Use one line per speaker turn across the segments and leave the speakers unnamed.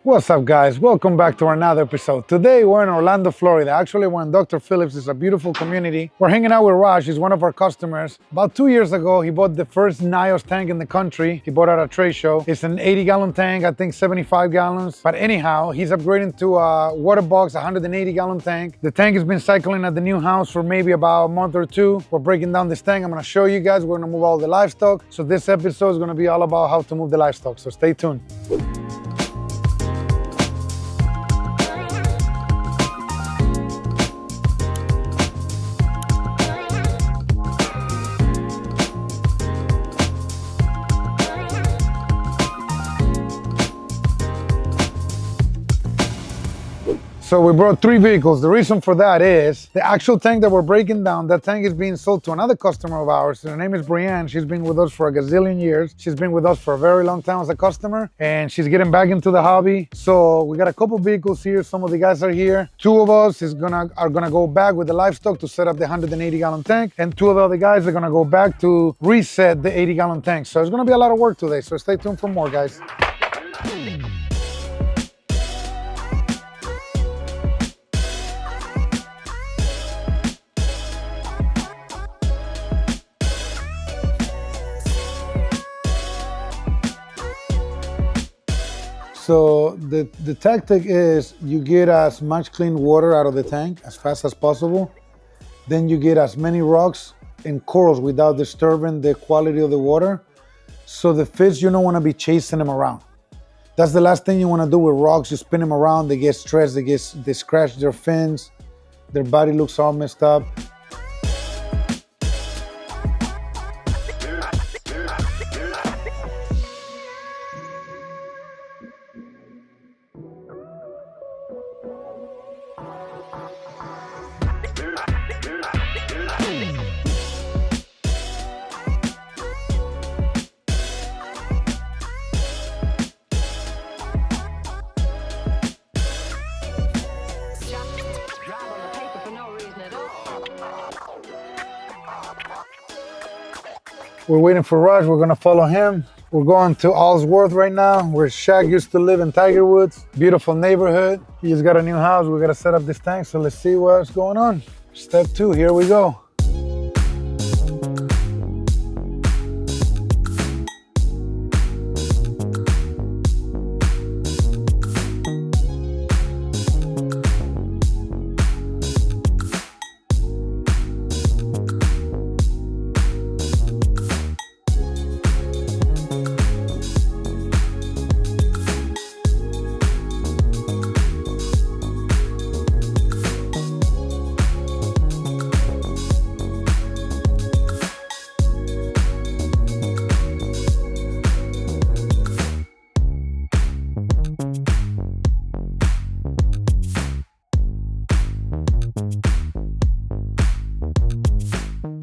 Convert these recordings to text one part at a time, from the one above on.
What's up, guys? Welcome back to another episode. Today we're in Orlando, Florida. Actually, we're in Dr. Phillips. It's a beautiful community. We're hanging out with Raj. He's one of our customers. About 2 years ago, he bought the first Nios tank in the country. He bought it at a trade show. It's an 80-gallon tank, I think 75 gallons. But anyhow, he's upgrading to a water box, 180-gallon tank. The tank has been cycling at the new house for maybe about a month or two. We're breaking down this tank. I'm gonna show you guys. We're gonna move all the livestock. So this episode is gonna be all about how to move the livestock. So stay tuned. So we brought 3 vehicles. The reason for that is the actual tank that we're breaking down, that tank is being sold to another customer of ours. Her name is Brianne. She's been with us for a gazillion years. She's been with us for a very long time as a customer, and she's getting back into the hobby. So we got a couple vehicles here. Some of the guys are here. 2 of us are gonna go back with the livestock to set up the 180-gallon tank, and 2 of the other guys are gonna go back to reset the 80-gallon tank. So it's gonna be a lot of work today. So stay tuned for more, guys. So the tactic is you get as much clean water out of the tank as fast as possible. Then you get as many rocks and corals without disturbing the quality of the water. So the fish, you don't want to be chasing them around. That's the last thing you want to do with rocks. You spin them around, they get stressed, they scratch their fins, their body looks all messed up. We're waiting for Raj. We're gonna follow him. We're going to Allsworth right now, where Shaq used to live in Tiger Woods. Beautiful neighborhood. He just got a new house. We gotta set up this tank, so let's see what's going on. Step 2, here we go.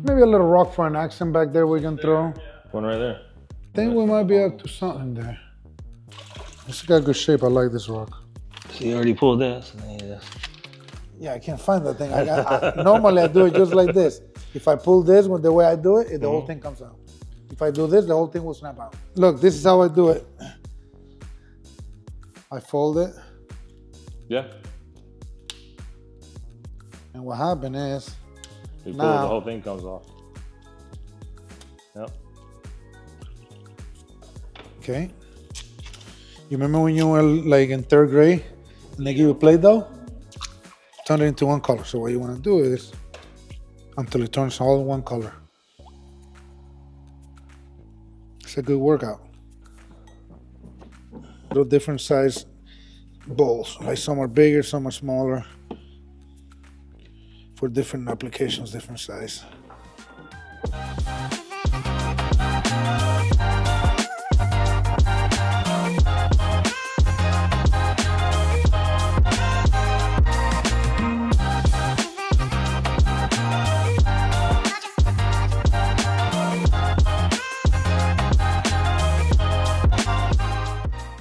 Maybe a little rock for an accent back there we can throw.
One right there.
I think we might be able to do something there. It's got good shape. I like this rock.
So you already pulled this.
Yeah, I can't find that thing. Normally I do it just like this. If I pull this with the way I do it, the whole thing comes out. If I do this, the whole thing will snap out. Look, this is how I do it. I fold it.
Yeah.
And what happened is,
You pull it, the whole thing comes off. Yep.
okay. You remember when you were like in 3rd grade and they give you Play-Doh? Turn it into one color. So what you want to do is, until it turns all in one color. It's a good workout. Little different size bowls. Like some are bigger, some are smaller. For different applications, different size.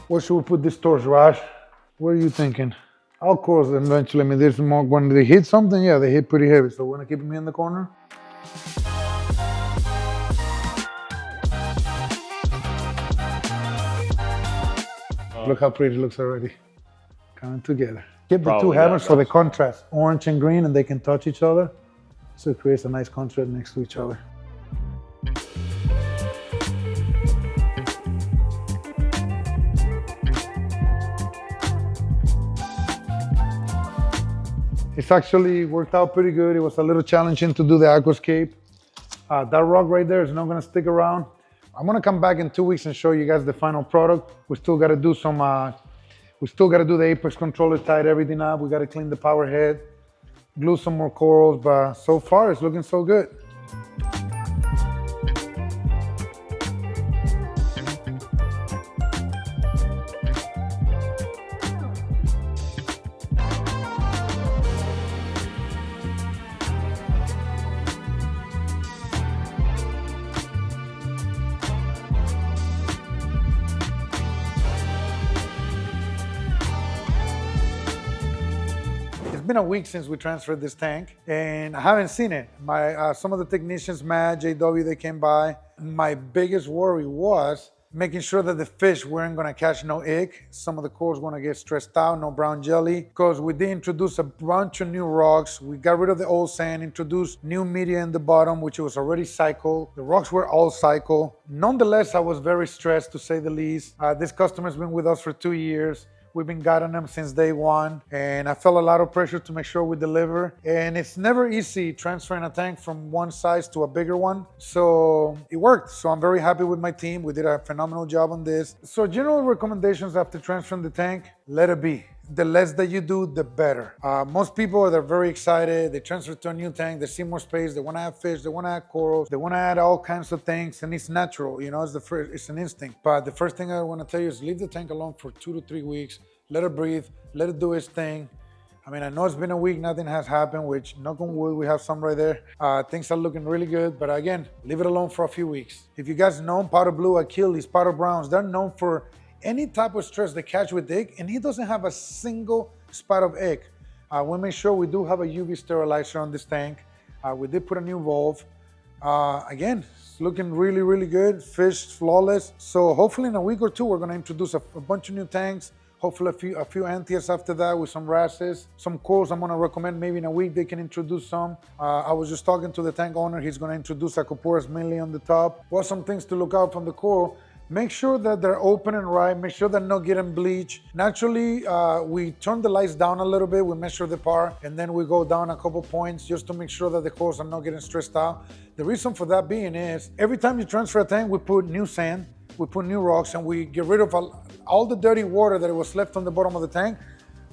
Where should we put this torch, Raj? What are you thinking? Of course, eventually, I mean, there's more, when they hit something, yeah, they hit pretty heavy. So we're gonna keep them in the corner. Look how pretty it looks already. coming together. Keep the
Probably
two heavens
that
for the
much.
contrast, orange and green, and they can touch each other. So it creates a nice contrast next to each other. It's actually worked out pretty good. It was a little challenging to do the aquascape. That rock right there is not gonna stick around. I'm gonna come back in 2 weeks and show you guys the final product. We still gotta do some, we still gotta do the apex controller, tight everything up. We gotta clean the power head, glue some more corals, but so far it's looking so good. It's been a week since we transferred this tank and I haven't seen it. Some of the technicians, Matt, JW, they came by. My biggest worry was making sure that the fish weren't gonna catch no ick. Some of the corals gonna get stressed out, no brown jelly, because we did introduce a bunch of new rocks. We got rid of the old sand, introduced new media in the bottom, which was already cycled. The rocks were all cycled. Nonetheless, I was very stressed, to say the least. This customer's been with us for 2 years. We've been guiding them since day one, and I felt a lot of pressure to make sure we deliver. And it's never easy transferring a tank from one size to a bigger one. So it worked. So I'm very happy with my team. We did a phenomenal job on this. So general recommendations after transferring the tank, let it be. The less that you do, the better. Most people, they're very excited. They transfer to a new tank. They see more space. They want to have fish. They want to add corals. They want to add all kinds of things. And it's natural, you know, it's an instinct. But the first thing I want to tell you is leave the tank alone for 2 to 3 weeks. Let it breathe. Let it do its thing. I mean, I know it's been a week. Nothing has happened, which, knock on wood, we have some right there. Things are looking really good. But again, leave it alone for a few weeks. If you guys know powder blue, Achilles, powder browns, they're known for any type of stress they catch with ick, and he doesn't have a single spot of ick. We make sure we do have a UV sterilizer on this tank. We did put a new valve. Again, it's looking really, really good. Fish flawless. So hopefully in a week or two, we're gonna introduce a bunch of new tanks. Hopefully a few antias after that with some wrasses. Some corals I'm gonna recommend maybe in a week they can introduce some. I was just talking to the tank owner. He's gonna introduce Aquariums mainly on the top. Well, some things to look out from the coral. Make sure that they're open and right. Make sure they're not getting bleached. Naturally, we turn the lights down a little bit. We measure the par, and then we go down a couple points just to make sure that the corals are not getting stressed out. The reason for that being is every time you transfer a tank, we put new sand, we put new rocks, and we get rid of all the dirty water that was left on the bottom of the tank.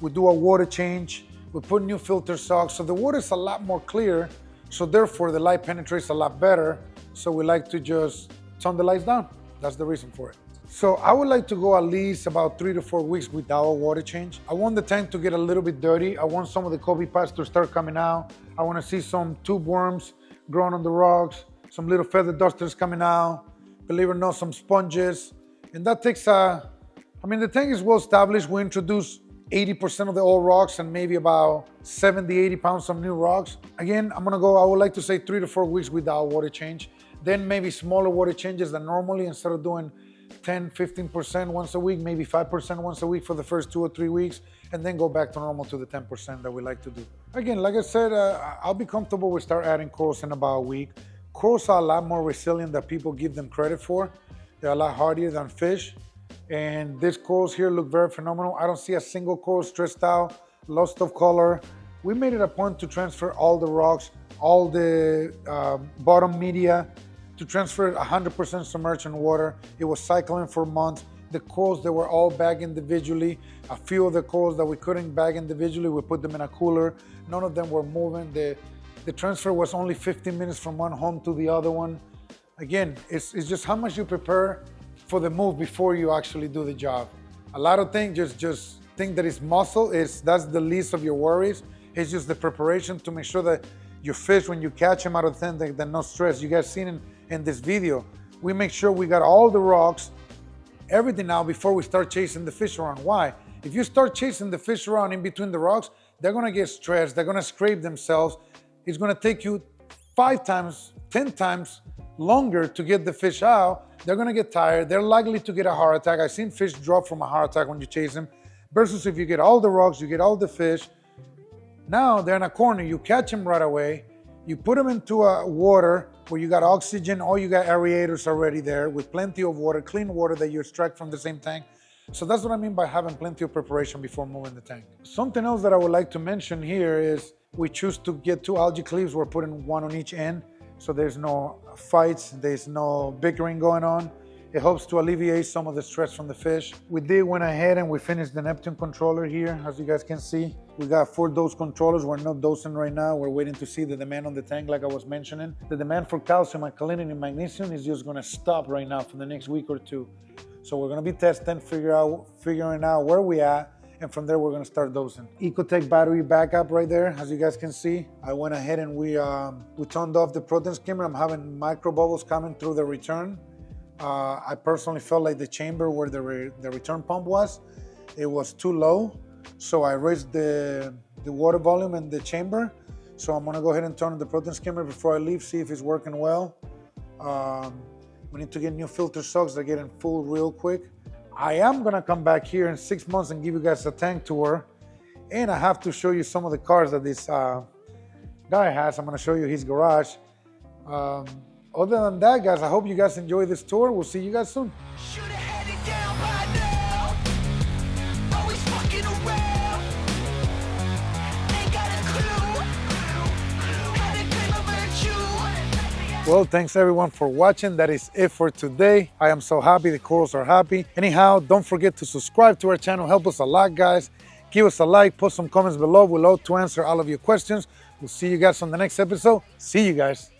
We do a water change. We put new filter socks. So the water is a lot more clear. So therefore, the light penetrates a lot better. So we like to just turn the lights down. That's the reason for it. So I would like to go at least about 3 to 4 weeks without a water change. I want the tank to get a little bit dirty. I want some of the copy pads to start coming out. I want to see some tube worms growing on the rocks, some little feather dusters coming out, believe it or not, some sponges. And that takes the tank is well established. We introduced 80% of the old rocks and maybe about 70, 80 pounds of new rocks. Again, I would like to say 3 to 4 weeks without water change. Then maybe smaller water changes than normally. Instead of doing 10, 15% once a week, maybe 5% once a week for the first 2 or 3 weeks, and then go back to normal to the 10% that we like to do. Again, like I said, I'll be comfortable with start adding corals in about a week. Corals are a lot more resilient than people give them credit for. They're a lot hardier than fish. And these corals here look very phenomenal. I don't see a single coral stressed out, lost of color. We made it a point to transfer all the rocks, all the bottom media, to transfer 100% submerged in water. It was cycling for months. The corals, they were all bagged individually. A few of the corals that we couldn't bag individually, we put them in a cooler. None of them were moving. The transfer was only 15 minutes from one home to the other one. Again, it's just how much you prepare for the move before you actually do the job. A lot of things, just think that it's muscle, that's the least of your worries. It's just the preparation to make sure that your fish, when you catch them out of the tank, they're not stressed. You guys seen in this video, we make sure we got all the rocks, everything out before we start chasing the fish around. Why? If you start chasing the fish around in between the rocks, they're gonna get stressed, they're gonna scrape themselves. It's gonna take you 5 times, 10 times longer to get the fish out. They're gonna get tired. They're likely to get a heart attack. I've seen fish drop from a heart attack when you chase them. Versus if you get all the rocks, you get all the fish, now they're in a corner, you catch them right away, you put them into a water where you got oxygen or you got aerators already there with plenty of water, clean water that you extract from the same tank. So that's what I mean by having plenty of preparation before moving the tank. Something else that I would like to mention here is we choose to get 2 algae cleaves. We're putting one on each end, so there's no fights, there's no bickering going on. It helps to alleviate some of the stress from the fish. We went ahead and we finished the Neptune controller here. As you guys can see, we got 4 dose controllers. We're not dosing right now. We're waiting to see the demand on the tank like I was mentioning. The demand for calcium, alkalinity, and magnesium is just gonna stop right now for the next week or 2. So we're gonna be testing, figuring out where we at, and from there we're gonna start dosing. Ecotech battery backup right there, as you guys can see. I went ahead and we turned off the protein skimmer. I'm having micro bubbles coming through the return. I personally felt like the chamber where the return pump was, it was too low. So I raised the water volume in the chamber. So I'm gonna go ahead and turn on the protein skimmer before I leave, see if it's working well. We need to get new filter socks. They're getting full real quick. I am gonna come back here in 6 months and give you guys a tank tour. And I have to show you some of the cars that this guy has. I'm gonna show you his garage. Other than that, guys, I hope you guys enjoy this tour. We'll see you guys soon. Well, thanks everyone for watching. That is it for today. I am so happy the corals are happy. Anyhow, don't forget to subscribe to our channel. Help us a lot, guys. Give us a like, post some comments below. We'll love to answer all of your questions. We'll see you guys on the next episode. See you guys.